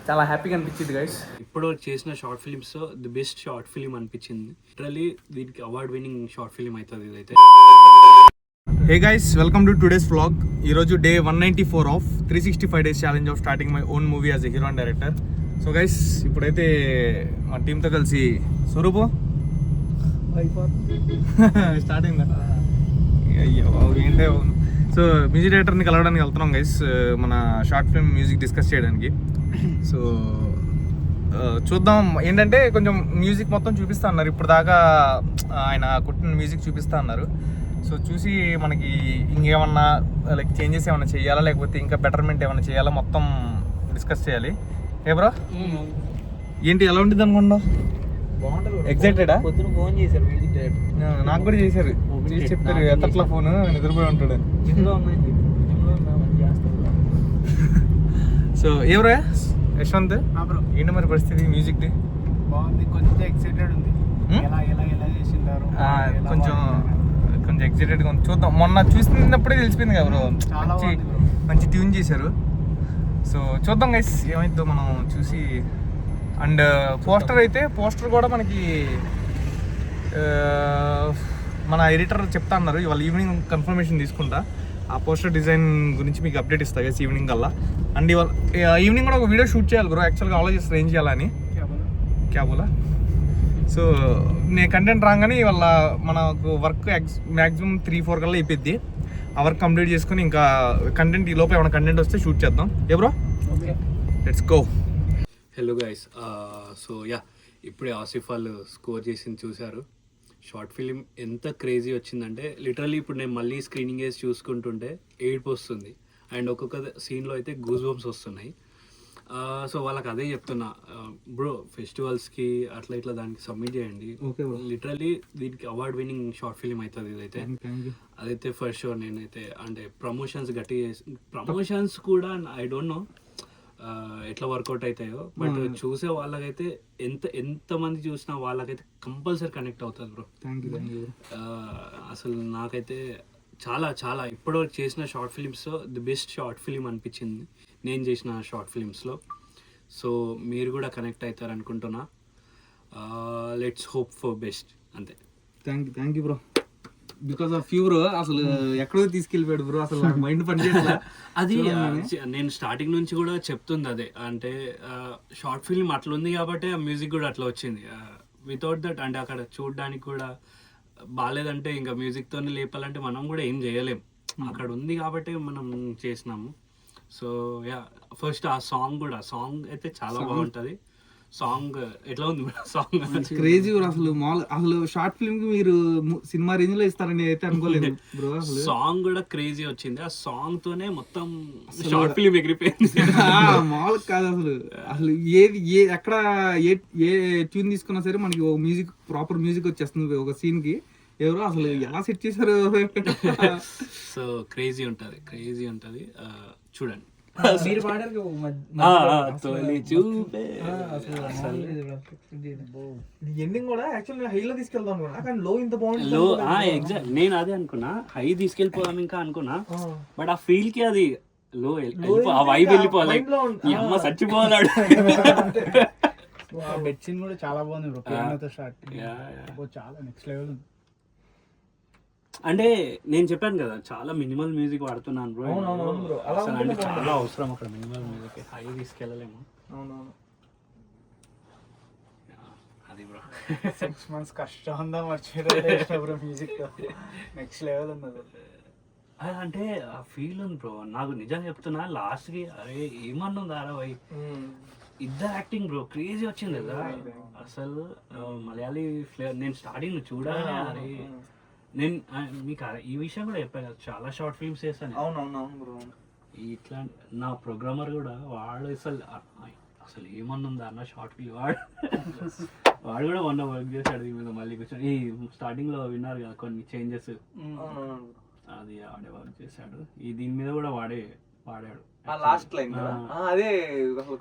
చాలా హ్యాపీగా అనిపించింది గైస్. ఇప్పుడు చేసిన short films the best short film అనిపించింది. లిటరలీ దీనికి అవార్డ్ విన్నింగ్ షార్ట్ ఫిలిం అవుతుంది ఇదైతే. Hey guys, welcome to today's vlog. ఈరోజు day 194 of 365 days challenge of starting my own movie as a hero and director. So guys, ఇప్పుడైతే మా టీంతో కలిసి స్వరూపు starting అయ్యో ఏంటే. సో మ్యూజిక్ డైరెక్టర్ని కలవడానికి వెళ్తున్నాం గైస్, మన షార్ట్ ఫిల్మ్ మ్యూజిక్ డిస్కస్ చేయడానికి. సో చూద్దాం. ఏంటంటే కొంచెం మ్యూజిక్ మొత్తం చూపిస్తా అన్నారు ఇప్పుడు దాకా, ఆయన కొట్టిన మ్యూజిక్ చూపిస్తా అన్నారు. సో చూసి మనకి ఇంకేమన్నా లైక్ చేంజెస్ ఏమైనా చేయాలా, లేకపోతే ఇంకా బెటర్మెంట్ ఏమైనా చేయాలా, మొత్తం డిస్కస్ చేయాలి. ఏ బ్రో, ఏంటి ఎలా ఉంటుంది అనుకుంటున్నావు? ఎగ్జైటెడా? పొద్దున ఫోన్ చేశారు మ్యూజిక్ డైరెక్టర్, నాకు కూడా చేశారు, చేసి చెప్తారు ఎత్తట్లా ఫోన్ నిద్రపోయి ఉంటాడు. సో ఎవరా యశ్వంత్, ఏంటి మరి పరిస్థితి మ్యూజిక్ది? బాగుంది, కొంచెం ఎక్సైటెడ్ ఉంది. ఎలా ఎలా ఎలా చేసింటారు, కొంచెం ఎక్సైటెడ్గా ఉంది. చూద్దాం. మొన్న చూసినప్పుడే తెలిసిపోయింది కదా బ్రో, మంచి ట్యూన్ చేశారు. సో చూద్దాం గైస్ ఏమైందో మనం చూసి. అండ్ పోస్టర్ కూడా మనకి మన ఎడిటర్ చెప్తా అన్నారు, ఇవాళ ఈవినింగ్ కన్ఫర్మేషన్ తీసుకుంటా. ఆ పోస్టర్ డిజైన్ గురించి మీకు అప్డేట్ ఇస్తా గైస్ ఈవినింగ్ కల్లా. అండ్ ఇవాళ ఈవినింగ్ కూడా ఒక వీడియో షూట్ చేయాలి బ్రో, యాక్చువల్గా ఆలోచిస్తారు ఏం చేయాలని. క్యాబోలా. సో నేను కంటెంట్ రాగానే ఇవాళ మనకు వర్క్ మ్యాక్సిమం 3-4 కల్లా అయిపోద్ది. ఆ వర్క్ కంప్లీట్ చేసుకుని ఇంకా కంటెంట్ ఈ లోపు ఏమైనా కంటెంట్ వస్తే షూట్ చేద్దాం. ఏ bro, let's go. Hello guys, so yeah ఇప్పుడే ఆసిఫ్ వాళ్ళు స్కోర్ చేసింది చూశారు. షార్ట్ ఫిలిం ఎంత క్రేజీ వచ్చిందంటే లిటరల్లీ ఇప్పుడు నేను మళ్ళీ స్క్రీనింగ్ వేసి చూసుకుంటుంటే ఏడుపు వస్తుంది. అండ్ ఒక్కొక్క సీన్లో అయితే గూస్ బంప్స్ వస్తున్నాయి. సో వాళ్ళకి అదే చెప్తున్నా, బ్రో ఫెస్టివల్స్కి అట్లా ఇట్లా దానికి సబ్మిట్ చేయండి. లిటరల్లీ దీనికి అవార్డ్ విన్నింగ్ షార్ట్ ఫిలిం అవుతుంది ఇదైతే. అదైతే ఫస్ట్ షో. నేనైతే అంటే ప్రమోషన్స్ గట్టిగా చేసి, ప్రమోషన్స్ కూడా ఐ డోంట్ నో ఎట్లా వర్కౌట్ అవుతాయో, బట్ చూసే వాళ్ళకైతే ఎంతమంది చూసినా వాళ్ళకైతే కంపల్సరీ కనెక్ట్ అవుతుంది బ్రో. అసలు నాకైతే చాలా చాలా ఇప్పటివరకు చేసిన షార్ట్ ఫిలిమ్స్లో ది బెస్ట్ షార్ట్ ఫిలిం అనిపించింది నేను చేసిన షార్ట్ ఫిలిమ్స్లో. సో మీరు కూడా కనెక్ట్ అవుతారు అనుకుంటున్నా. Let's hope for best. అంతే. Thank you bro. Because of you bro, అసలు ఎక్కడో తీసుకెళ్ళిపోయాడు బ్రో, అసలు మైండ్ పనిచేయట్లా. అది నేను స్టార్టింగ్ నుంచి కూడా చెప్తుంది అదే, అంటే షార్ట్ ఫిల్మ్ అట్లా ఉంది కాబట్టి ఆ మ్యూజిక్ కూడా అట్లా వచ్చింది. వితౌట్ దట్ అంటే అక్కడ చూడడానికి కూడా బాగాలేదంటే ఇంకా మ్యూజిక్తోనే లేపాలంటే మనం కూడా ఏం చేయలేం. అక్కడ ఉంది కాబట్టి మనం చేసినాము. సో యా ఫస్ట్ ఆ సాంగ్ అయితే చాలా బాగుంటుంది. సాంగ్ ఎట్లా ఉంది సాంగ్? క్రేజీ అసలు షార్ట్ ఫిల్మ్ కి మీరు సినిమా రేంజ్ లో ఇస్తారని అయితే అనుకోలేదు బ్రో. సాంగ్ కూడా క్రేజీ వచ్చింది. ఆ సాంగ్ తోనే మొత్తం షార్ట్ ఫిల్మ్ ఎగిరిపోయింది. మామూలు కాదు అసలు ఎక్కడ ఏ ట్యూన్ తీసుకున్నా సరే మనకి ఒక మ్యూజిక్, ప్రాపర్ మ్యూజిక్ వచ్చేస్తుంది ఒక సీన్ కి. ఎవరో అసలు ఎలా సెట్ చేశారు. సో క్రేజీ ఉంటది చూడండి. మీరు పాడారు ఎండింగ్ కూడా యాక్చువల్లీ హైలో తీసుకెళ్దాం అనుకున్నా, కానీ లో ఇంత బాగుంది. లో ఎగ్జాక్ట్ నేను అదే అనుకున్నా, హై తీసుకెళ్ళిపోదాం ఇంకా అనుకున్నా. బట్ ఆ ఫీల్ కి అది లో ఆ వైబ్ వెళ్ళిపోవాలి. ఈ అమ్మ చచ్చిపోవాలాడు. బెడ్ సీన్ కూడా చాలా బాగుంది బ్రో, పియానోతో స్టార్ట్ చాలా నెక్స్ట్ లెవెల్ ఉంది. అంటే నేను చెప్పాను కదా చాలా మినిమల్ మ్యూజిక్ వాడుతున్నాను బ్రో. అంటే చాలా అవసరం అక్కడ మినిమల్ మ్యూజిక్, హై తీసుకెళ్ళలేము. అది బ్రో 6 months కష్టం ఉందా మర్చిపోయారు బ్రో, మ్యూజిక్ నెక్స్ట్ లెవెల్ ఉంది. అంటే ఆ ఫీల్ ఉంది బ్రో. నాకు నిజంగా చెప్తున్నా, లాస్ట్ కి అరే ఏమన్నా ఉందా అరవై ఇద్దరు యాక్టింగ్ బ్రో క్రేజీ వచ్చింది కదా అసలు. మలయాళీ ఫ్లేవర్ నేను స్టార్టింగ్ చూడాలి. అరే నేను మీకు ఈ విషయం కూడా చెప్పాను కదా, చాలా షార్ట్ ఫిల్మ్స్ చేశాను. అవునవును. ఇట్లా నా ప్రోగ్రామర్ కూడా వాడు అసలు ఏమన్నా ఉందా అన్న షార్ట్ ఫిల్మ్ వాడు కూడా మొన్న వర్క్ చేశాడు దీని మీద. మళ్ళీ కూర్చొని ఈ స్టార్టింగ్ లో విన్నారు కదా కొన్ని చేంజెస్, అది ఆడే వర్క్ చేశాడు. ఈ దీని మీద కూడా వాడాడు లాస్ట్ లైన్. అదే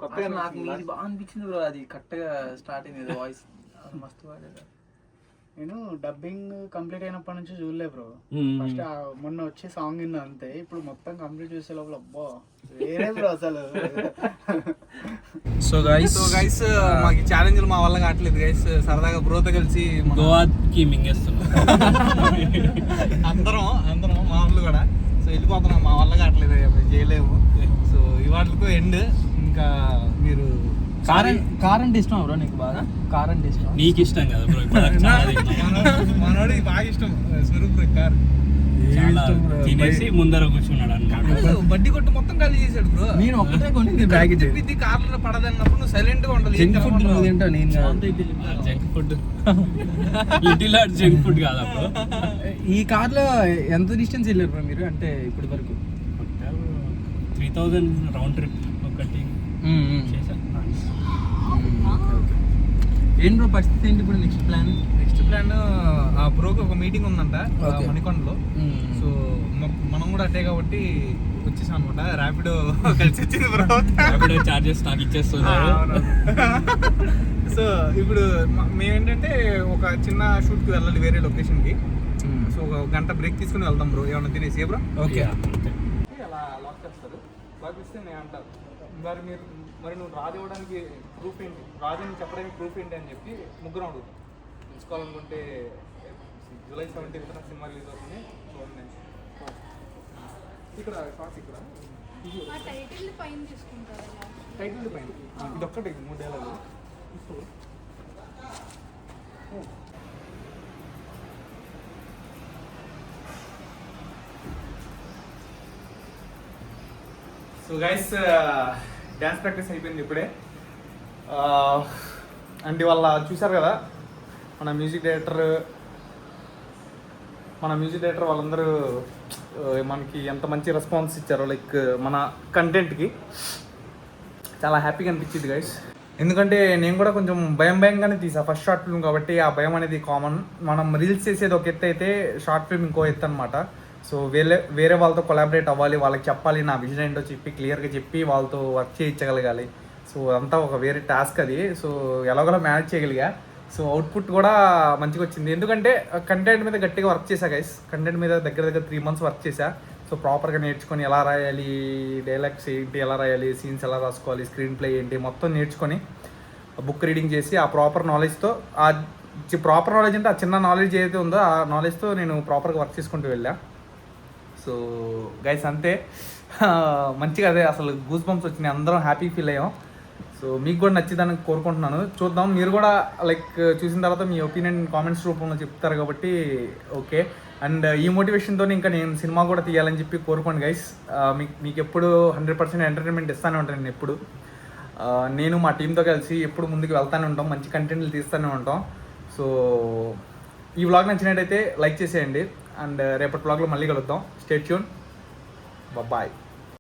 కొత్తగా నాకు బాగా అనిపించింది బ్రో, అది కరెక్ట్గా స్టార్టింగ్ వాయిస్ మస్తు వాడాడు. నేను డబ్బింగ్ కంప్లీట్ అయినప్పటి నుంచి చూడలే బ్రో. ఫస్ట్ మొన్న వచ్చే సాంగ్ విన్నా అంతే. ఇప్పుడు మొత్తం కంప్లీట్ చేసే లోపల అబ్బా వేరే బ్రో అసలు. సో గైస్ మాకు ఛాలెంజ్లు మా వల్ల కావట్లేదు గైస్. సరదాగా బ్రోతో కలిసి గోవాకి మింగేస్తున్నాం అందరం మామూలు కూడా. సో వెళ్ళిపోతున్నాం, మా వల్ల కావట్లేదు, చేయలేము. సో ఇవాళతో ఎండ్. ఇంకా మీరు కార్ అంటే ఇష్టం బ్రో నీకు? బాగా కార్ అంటే ఇష్టం? నీకు ఇష్టం కదా బ్రో? మనోడికి బాగా ఇష్టం స్వరూప్ కార్. తినేసి ముందర కూర్చున్నాడు అన్నమాట. బడ్డీ కొట్టు మొత్తం ఖాళీ చేశాడు బ్రో. నేను ఒక్కటే కొనింది ప్యాకేజ్. ఇది కార్లో పడదన్నప్పుడు నువ్వు సైలెంట్ గా ఉండాలి. జంక్ ఫుడ్ నువ్వు తింటావు, నేను junk food little heart junk food కాదా బ్రో? ఈ కార్ లో ఎంత డిస్టెన్స్ వెళ్ళారు బ్రో మీరు అంటే ఇప్పటి వరకు? 3000 రౌండ్ ట్రిప్ ఒకటి చేశాను. ఏం బ్రో పరిస్థితి ఏంటి ఇప్పుడు? నెక్స్ట్ ప్లాన్ ఆ బ్రోకి ఒక మీటింగ్ ఉందంట Okay. మణికొండలో. సో మనం కూడా అట్టే కాబట్టి వచ్చేసాం అనమాట. ర్యాపిడో కలిసి వచ్చింది బ్రో. ర్యాపిడో చార్జెస్ నాకు ఇచ్చేస్తున్నారు. సో ఇప్పుడు మేమేంటంటే ఒక చిన్న షూట్కి వెళ్ళాలి వేరే లొకేషన్కి. సో ఒక గంట బ్రేక్ తీసుకుని వెళ్దాం బ్రో. ఏమన్నా తినేసి బ్రో. ఓకే. అలా లాక్ చేస్తారు. లాక్ ఇస్తే నేను అంటారు మరి నువ్వు రాజు అవ్వడానికి ప్రూఫ్ ఏంటి, రాజుని చెప్పడానికి ప్రూఫ్ ఏంటి అని చెప్పి ముగ్గురు అడుగుతాం. తెలుసుకోవాలనుకుంటే జూలై 17th సినిమా రిలీజ్ అవుతుంది, చూడండి. ఇక్కడ షార్ట్స్ ఇక్కడ టైటిల్ పైన తీసుకుంటారా? టైటిల్ పైన ఇదొక్కటి 3 డైలాగులు. సో గైస్ డ్యాన్స్ ప్రాక్టీస్ అయిపోయింది ఇప్పుడే. అండ్ వాళ్ళ చూసారు కదా మన మ్యూజిక్ డైరెక్టర్ వాళ్ళందరూ మనకి ఎంత మంచి రెస్పాన్స్ ఇచ్చారో. లైక్ మన కంటెంట్కి చాలా హ్యాపీగా అనిపించింది గైస్. ఎందుకంటే నేను కూడా కొంచెం భయంగానే తీసా ఫస్ట్ షార్ట్ ఫిల్మ్ కాబట్టి. ఆ భయం అనేది కామన్. మనం రీల్స్ చేసేది ఒక ఎత్తు అయితే షార్ట్ ఫిల్మ్ ఇంకో ఎత్తు అనమాట. సో వేరే వాళ్ళతో కొలాబరేట్ అవ్వాలి, వాళ్ళకి చెప్పాలి, నా విజన్ ఏంటో చెప్పి క్లియర్గా చెప్పి వాళ్ళతో వర్క్ చేయించగలగాలి. సో అంతా ఒక వేరే టాస్క్ అది. సో ఎలాగోలా మేనేజ్ చేయగలిగా. సో అవుట్పుట్ కూడా మంచిగా వచ్చింది. ఎందుకంటే కంటెంట్ మీద గట్టిగా వర్క్ చేశా గైస్. కంటెంట్ మీద దగ్గర 3 months వర్క్ చేశా. సో ప్రాపర్గా నేర్చుకొని ఎలా రాయాలి, డైలాగ్స్ ఏంటి ఎలా రాయాలి, సీన్స్ ఎలా రాసుకోవాలి, స్క్రీన్ ప్లే ఏంటి మొత్తం నేర్చుకొని బుక్ రీడింగ్ చేసి ఆ ప్రాపర్ నాలెడ్జ్తో, ఆ ప్రాపర్ నాలెడ్జ్ అంటే ఆ చిన్న నాలెడ్జ్ ఏదైతే ఉందో ఆ నాలెడ్జ్తో నేను ప్రాపర్గా వర్క్ చేసుకుంటూ వెళ్ళా. సో గైస్ అంతే. మంచిగా అదే అసలు గూస్ బంప్స్ వచ్చినాయి, అందరం హ్యాపీ ఫీల్ అయ్యాం. సో మీకు కూడా నచ్చిందని కోరుకుంటున్నాను. చూద్దాం, మీరు కూడా లైక్ చూసిన తర్వాత మీ ఒపీనియన్ కామెంట్స్ రూపంలో చెప్తారు కాబట్టి ఓకే. అండ్ ఈ మోటివేషన్తో ఇంకా నేను సినిమా కూడా తీయాలని చెప్పి కోరుకోండి గైస్. మీకు ఎప్పుడు 100% ఎంటర్టైన్మెంట్ ఇస్తూనే ఉంటాను నేను ఎప్పుడు. నేను మా టీంతో కలిసి ఎప్పుడు ముందుకు వెళ్తూనే ఉంటాం, మంచి కంటెంట్లు తీస్తూనే ఉంటాం. సో ఈ వ్లాగ్ నచ్చినట్టయితే లైక్ చేసేయండి. అండ్ రేపటి వ్లాగ్లో మళ్ళీ కలుద్దాం. Stay tune. బాయ్.